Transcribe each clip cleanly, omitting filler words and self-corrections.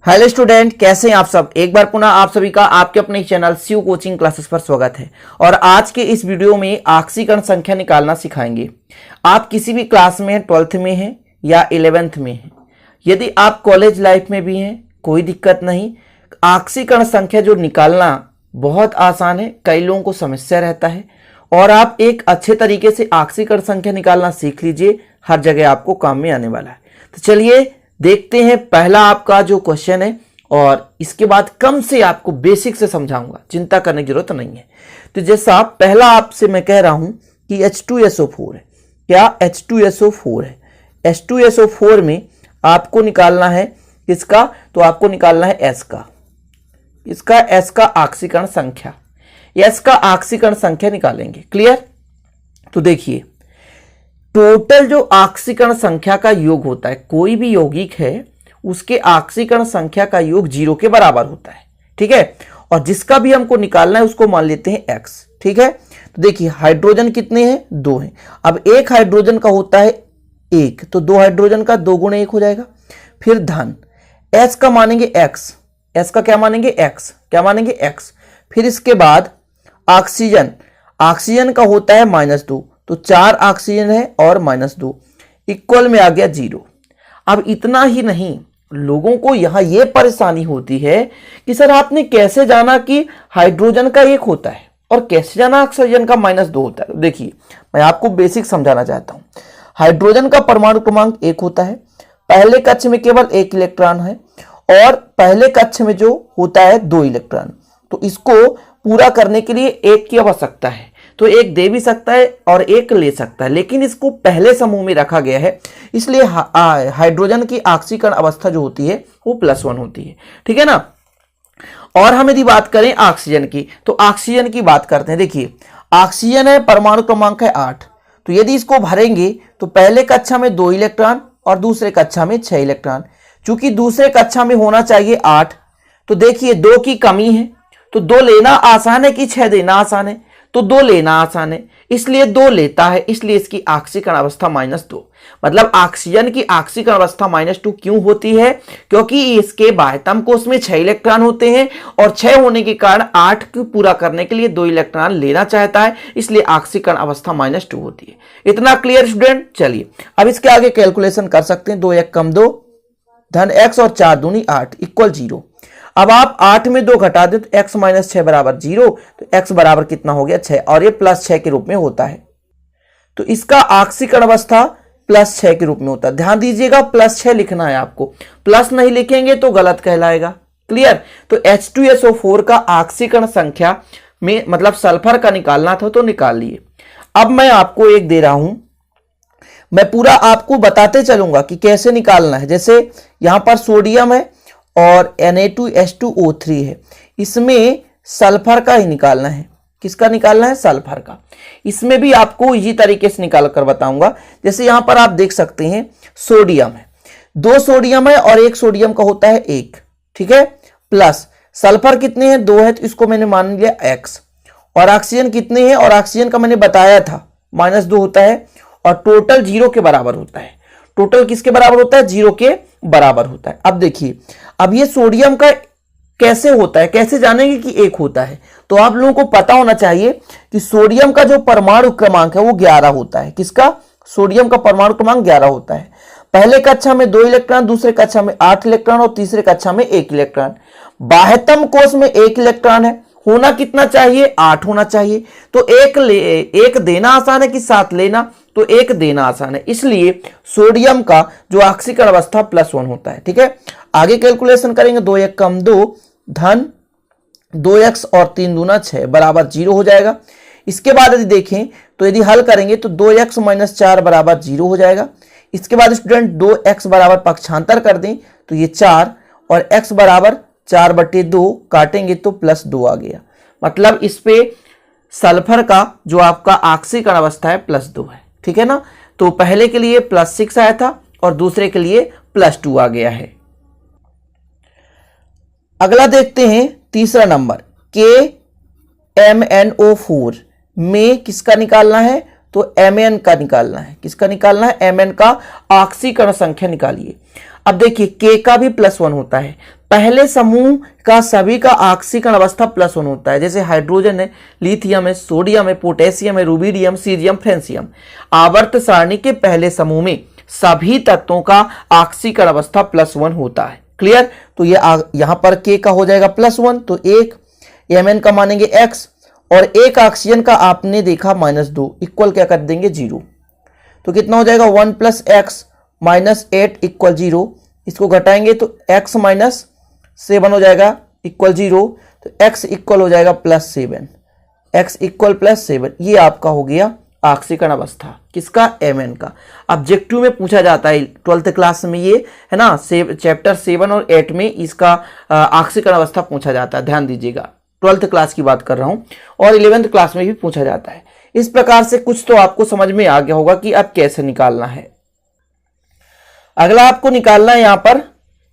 Hello student, कैसे हैं आप सब। एक बार पुनः आप सभी का आपके अपने चैनल शिव कोचिंग क्लासेस पर स्वागत है। और आज के इस वीडियो में आक्सीकरण संख्या निकालना सिखाएंगे। आप किसी भी क्लास में हैं, 12th में हैं या 11th में हैं, यदि आप कॉलेज लाइफ में भी हैं कोई दिक्कत नहीं। आक्सीकरण संख्या जो निकालना बहुत आसान है, कई लोगों को समस्या रहता है और आप एक अच्छे तरीके से आक्सीकरण संख्या निकालना सीख लीजिए, हर जगह आपको काम में आने वाला है। तो चलिए देखते हैं पहला आपका जो क्वेश्चन है, और इसके बाद कम से आपको बेसिक से समझाऊंगा, चिंता करने की जरूरत नहीं है। तो जैसा पहला आपसे मैं कह रहा हूं कि H2SO4 है, क्या H2SO4 है। H2SO4 में आपको निकालना है किसका, तो आपको निकालना है S का। इसका S का आक्सीकरण संख्या, S का आक्सीकरण संख्या निकालेंगे। क्लियर। तो देखिए टोटल जो आक्सीकरण संख्या का योग होता है, कोई भी यौगिक है उसके आक्सीकरण संख्या का योग 0 के बराबर होता है। ठीक है। और जिसका भी हमको निकालना है उसको मान लेते हैं x। ठीक है। तो देखिए हाइड्रोजन कितने हैं, 2 हैं। अब एक हाइड्रोजन का होता है 1, तो 2 हाइड्रोजन का 2 गुणे 1 हो जाएगा। फिर धन s का मानेंगे x, s का क्या मानेंगे x, क्या मानेंगे x। फिर इसके बाद ऑक्सीजन, ऑक्सीजन का होता है -2, तो 4 ऑक्सीजन है और -2 इक्वल में आ गया 0। अब इतना ही नहीं, लोगों को यहां यह परेशानी होती है कि सर आपने कैसे जाना कि हाइड्रोजन का 1 होता है और कैसे जाना ऑक्सीजन का -2 होता है। देखिए मैं आपको बेसिक समझाना चाहता हूं। हाइड्रोजन का परमाणु क्रमांक 1 होता है, पहले कक्ष में केवल 1 इलेक्ट्रॉन है और पहले कक्ष में जो होता है 2 इलेक्ट्रॉन। तो इसको पूरा करने के लिए 1 की आवश्यकता है, तो 1 दे भी सकता है और 1 ले सकता है, लेकिन इसको पहले समूह में रखा गया है, इसलिए हाइड्रोजन की ऑक्सीकरण अवस्था जो होती है वो +1 होती है। ठीक है ना। और हम यदि बात करें ऑक्सीजन की, तो ऑक्सीजन की बात करते हैं। देखिए ऑक्सीजन है, परमाणु क्रमांक है 8, तो यदि इसको भरेंगे तो पहले कक्षा में 2 इलेक्ट्रॉन और दूसरे कक्षा में 6 इलेक्ट्रॉन। चूंकि दूसरे कक्षा में होना चाहिए 8, तो देखिए 2 की कमी है, तो 2 लेना आसान है कि 6 देना आसान है, तो 2 लेना आसान है, इसलिए 2 लेता है, इसलिए इसकी ऑक्सीकरण अवस्था -2। मतलब ऑक्सीजन की ऑक्सीकरण अवस्था -2 क्यों होती है, क्योंकि इसके बाह्यतम कोश में 6 इलेक्ट्रॉन होते हैं और 6 होने के कारण 8 को पूरा करने के लिए 2 इलेक्ट्रॉन लेना चाहता है, इसलिए ऑक्सीकरण अवस्था -2 होती है। इतना क्लियर स्टूडेंट। चलिए अब इसके आगे कैलकुलेशन कर सकते हैं। 2 1 कम 2 धन x और 4 दूनी 8 इक्वल 0। अब आप 8 में 2 घटा दे तो x - 6 बराबर 0, तो x बराबर कितना हो गया 6, और ये +6 के रूप में होता है। तो इसका ऑक्सीकरण अवस्था +6 के रूप में होता है। ध्यान दीजिएगा +6 लिखना है आपको, प्लस नहीं लिखेंगे तो गलत कहलाएगा। क्लियर। तो H2SO4 का ऑक्सीकरण संख्या में मतलब सल्फर का निकालना था, तो निकाल लिए। अब मैं आपको एक दे रहा हूं, मैं पूरा आपको बताते चलूंगा कि कैसे निकालना है। जैसे यहां पर सोडियम है और Na2H2O3 है, इसमें सल्फर का ही निकालना है। किसका निकालना है, सल्फर का। इसमें भी आपको इसी तरीके से निकाल कर बताऊंगा। जैसे यहां पर आप देख सकते हैं सोडियम है, 2 सोडियम है और 1 सोडियम का होता है 1। ठीक है। प्लस सल्फर कितने हैं, 2 है, तो इसको मैंने मान लिया x। और ऑक्सीजन कितने हैं, और ऑक्सीजन का मैंने बताया था -2 होता है और टोटल 0 के बराबर होता है। टोटल किसके बराबर होता है, 0 के बराबर होता है। अब देखिए अब ये सोडियम का कैसे होता है, कैसे जानेंगे कि 1 होता है। तो आप लोगों को पता होना चाहिए कि सोडियम का जो परमाणु क्रमांक है वो 11 होता है। किसका, सोडियम का परमाणु क्रमांक 11 होता है। पहले कक्षा में 2 इलेक्ट्रॉन, दूसरे कक्षा में 8 इलेक्ट्रॉन और तीसरे कक्षा में 1 इलेक्ट्रॉन। बाह्यतम कोश में 1 इलेक्ट्रॉन है, होना कितना चाहिए, 8 होना चाहिए। तो 1 देना आसान है कि 7 लेना, तो 1 देना आसान है, इसलिए सोडियम का जो ऑक्सीकरण अवस्था +1 होता है। ठीक है। आगे कैलकुलेशन करेंगे। 2 1 कम 2 धन 2x और 3 दूना 6 बराबर 0 हो जाएगा। इसके बाद यदि देखें तो यदि हल करेंगे तो 2x - 4 बराबर 0 हो जाएगा। इसके बाद स्टूडेंट 2x बराबर पक्षांतर कर दें तो ये 4 और x बराबर 4/2 काटेंगे तो +2 आ गया। मतलब इस पे सल्फर का जो आपका ऑक्सीकरण अवस्था है +2 है। ठीक है ना। तो पहले के लिए +6 आया था और दूसरे के लिए +2 आ गया है। अगला देखते हैं तीसरा नंबर, KMnO4 में किसका निकालना है, तो Mn का निकालना है। किसका निकालना है, Mn का ऑक्सीकरण संख्या निकालिए। अब देखिए के का भी +1 होता है। पहले समूह का सभी का ऑक्सीकरण अवस्था +1 होता है, जैसे हाइड्रोजन है, लिथियम है, सोडियम है, पोटेशियम है, रुबिडियम, सीरियम, फ्रेंसियम। आवर्त सारणी के पहले समूह में सभी तत्वों का ऑक्सीकरण अवस्था +1 होता है। क्लियर? तो ये यहां पर के का हो जाएगा +1, तो 1 Mn का मानेंगे x, और एक ऑक्सीजन का आपने देखा -2, इक्वल क्या कर देंगे 0। तो कितना हो जाएगा 1 + x - 8 = 0। इसको घटाएंगे तो x - 7 हो जाएगा इक्वल 0, तो x इक्वल हो जाएगा +7, x इक्वल +7। ये आपका हो गया ऑक्सीकरण अवस्था, किसका? Mn का। ऑब्जेक्टिव में पूछा जाता है 12th क्लास में, ये है ना, चैप्टर 7 और 8 में इसका ऑक्सीकरण अवस्था पूछा जाता है, ध्यान दीजिएगा। 12th क्लास की बात कर रहा हूं, और 11th क्लास में भी पूछा जाता है। इस प्रकार से कुछ तो आपको समझ में आ गया होगा कि अब कैसे निकालना है। अगला आपको निकालना है यहां पर,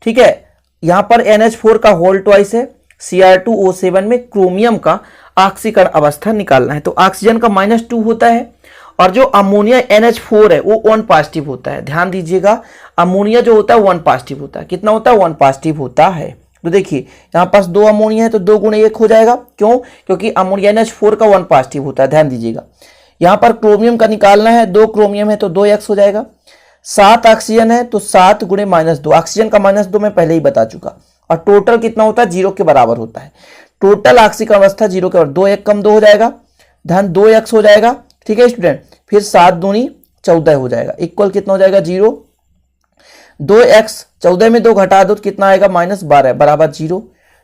ठीक है, यहां पर NH4 का होल ट्वाइस है, Cr2O7 में क्रोमियम का ऑक्सीकरण अवस्था निकालना है। तो ऑक्सीजन का -2 होता है, और जो अमोनिया NH4 है वो 1 पॉजिटिव होता है। ध्यान दीजिएगा, अमोनिया जो होता है 1 पॉजिटिव होता है। कितना होता है? 1 पॉजिटिव होता है। तो देखिए यहां पास 2 अमोनिया है, तो 2 × 1 हो जाएगा। क्यों? क्योंकि अमोनिया NH4 का 1 पॉजिटिव होता है। ध्यान दीजिएगा, यहां पर क्रोमियम का निकालना है, 2 क्रोमियम है तो 2x हो जाएगा। 7 ऑक्सीजन है तो 7 × -2, ऑक्सीजन का -2 मैं पहले ही बता चुका। और टोटल कितना होता है? 0 के बराबर होता है। टोटल ऑक्सीकरण अवस्था 0 के बराबर, 2 1 कम 2 हो जाएगा, धन 2x हो जाएगा। ठीक है स्टूडेंट, फिर 7 दूनी 14 हो जाएगा, इक्वल कितना हो जाएगा 0। 2x 14 में 2 घटा दो तो कितना आएगा -12 बराबर 0।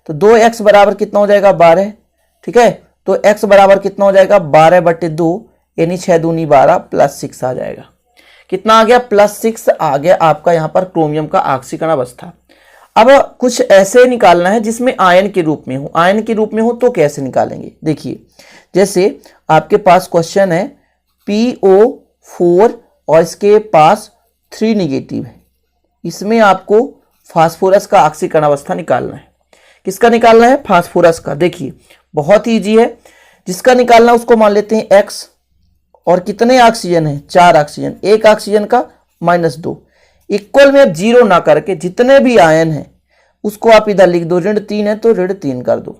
तो 2x बराबर कितना हो जाएगा 12। ठीक है, तो x बराबर कितना हो जाएगा 12/2, यानी 6 दूनी 12 +6 आ जाएगा। कितना आ गया? +6 आ गया आपका यहाँ पर क्रोमियम का ऑक्सीकरण अवस्था। अब कुछ ऐसे निकालना है जिसमें आयन के रूप में हो। आयन के रूप में हो तो कैसे निकालेंगे? देखिए, जैसे आपके पास क्वेश्चन है PO4 और इसके पास 3 नेगेटिव है, इसमें आपको फास्फोरस का ऑक्सीकरण अवस्था निकालना है। किसका निकालना है? फास्फोरस का। देखिए बहुत ईजी है, जिसका निकालना उसको मान लेते हैं x, और कितने ऑक्सीजन है? 4 ऑक्सीजन, एक ऑक्सीजन का -2, इक्वल में अब 0 ना करके जितने भी आयन है उसको आप इधर लिख दो। -3 है तो -3 कर दो,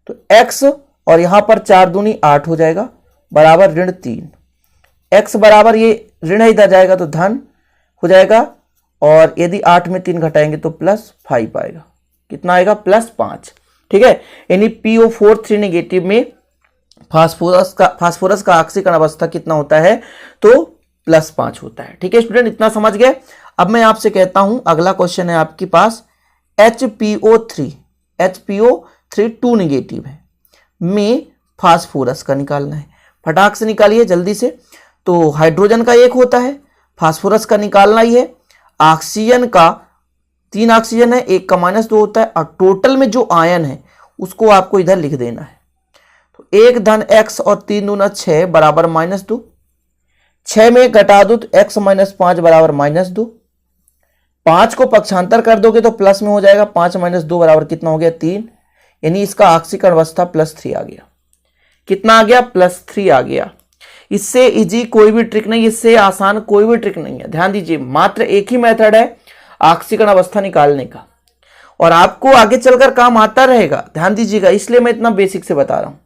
तो x और यहां पर 4 दूनी 8 हो जाएगा बराबर -3। x बराबर ये ऋण इधर जाएगा तो धन हो जाएगा, और यदि 8 में 3 घटाएंगे तो +5 आएगा। कितना आएगा? +5। ठीक है, यानी PO4 3 नेगेटिव में फास्फोरस का ऑक्सीकरण अवस्था कितना होता है? तो +5 होता है। ठीक है स्टूडेंट, इतना समझ गए। अब मैं आपसे कहता हूं, अगला क्वेश्चन है आपके पास HPO3 2 नेगेटिव है में फास्फोरस का निकालना है। फटाक से निकालिए जल्दी से। तो हाइड्रोजन का 1 होता है, फास्फोरस का निकालना ही है। ऑक्सीजन का 3 ऑक्सीजन है, 1 का -2 होता है, और टोटल में जो आयन है उसको आपको इधर लिख देना है। तो 1 धन x और 3 दूना 6 बराबर -2, 6 में घटा दो तो x - 5 बराबर -2, 5 को पक्षांतर कर दोगे तो प्लस में हो जाएगा, 5 - 2 बराबर कितना हो गया 3, यानी इसका ऑक्सीकरण अवस्था +3 आ गया। कितना आ गया? +3 आ गया। इससे इजी कोई भी ट्रिक नहीं, इससे आसान कोई भी ट्रिक नहीं है। ध्यान दीजिए, मात्र एक ही मेथड है ऑक्सीकरण अवस्था निकालने का, और आपको आगे चलकर काम आता रहेगा। ध्यान दीजिएगा, इसलिए मैं इतना बेसिक से बता रहा हूं।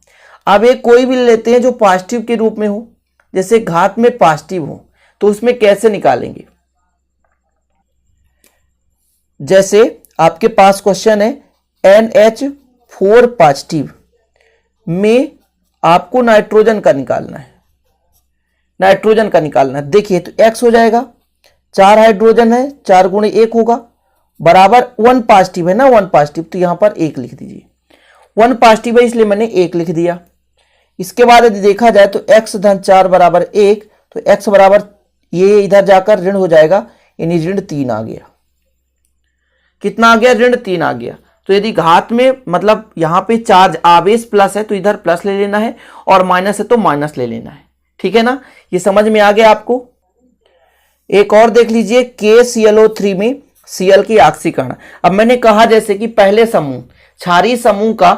अब एक कोई भी लेते हैं जो पॉजिटिव के रूप में हो, जैसे घात में पॉजिटिव हो, तो उसमें कैसे निकालेंगे? जैसे आपके पास क्वेश्चन है NH4 पॉजिटिव में आपको नाइट्रोजन का निकालना है। नाइट्रोजन का निकालना है। देखिए तो x हो जाएगा, 4 हाइड्रोजन है, 4 × 1 होगा बराबर 1 पॉजिटिव है ना, 1 पॉजिटिव, तो यहां पर 1 लिख दीजिए। 1 पॉजिटिव है इसलिए मैंने 1 लिख दिया। इसके बाद यदि देखा जाए तो x धन 4 बराबर 1, तो x बराबर ये इधर जाकर ऋण हो जाएगा, यानी -3 आ गया। कितना आ गया? -3 आ गया। तो यदि घात में मतलब यहां पे चार्ज आवेश प्लस है तो इधर प्लस ले लेना है, और माइनस है तो माइनस ले लेना है। ठीक है ना, ये समझ में आ गया आपको। एक और देख लीजिए, KClO3 में Cl की ऑक्सीकरण। अब मैंने कहा जैसे कि पहले समूह क्षारीय समूह का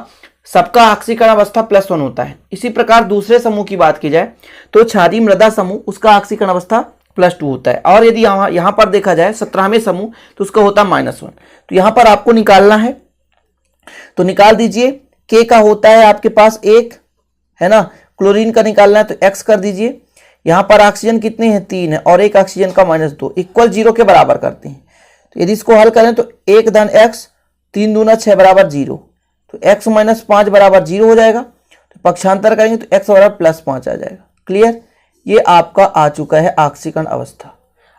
सबका ऑक्सीकरण अवस्था +1 होता है, इसी प्रकार दूसरे समूह की बात की जाए तो क्षारीय मृदा समूह उसका ऑक्सीकरण अवस्था +2 होता है। और यदि यहाँ पर देखा जाए 17वें समूह तो उसका होता है -1। तो यहाँ पर आपको निकालना है, तो निकाल दीजिए। K का होता है आपके पास 1 है ना, क्लोरीन का निकालना है तो X कर दीजिए। यहाँ पर ऑक्सीजन कितने हैं 3 है और एक ऑक्सीजन का -2 इक्वल 0 के बराबर करते हैं। तो यदि इसको हल करें तो 1 धन x 3 दूना 6 बराबर 0, तो x - 5 बराबर 0 हो जाएगा। तो पक्षांतर करेंगे तो x बराबर +5 आ जाएगा। क्लियर, ये आपका आ चुका है ऑक्सीकरण अवस्था,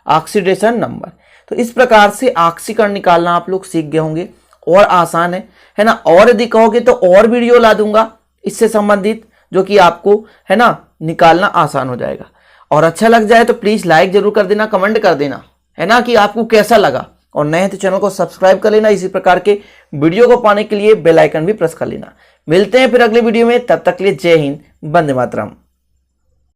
ऑक्सीडेशन नंबर। तो इस प्रकार से ऑक्सीकरण निकालना आप लोग सीख गए होंगे और आसान है ना। और यदि कहोगे तो और वीडियो ला दूंगा इससे संबंधित, जो कि आपको है ना निकालना आसान हो जाएगा। और अच्छा लग जाए तो प्लीज लाइक जरूर कर देना, कमेंट कर देना है ना कि आपको कैसा लगा। और नए हैं तो चैनल को सब्सक्राइब कर लेना। इसी प्रकार के वीडियो को पाने के लिए बेल आइकन भी प्रेस कर लेना। मिलते हैं फिर अगले वीडियो में, तब तक के लिए जय हिंद, वंदे मातरम।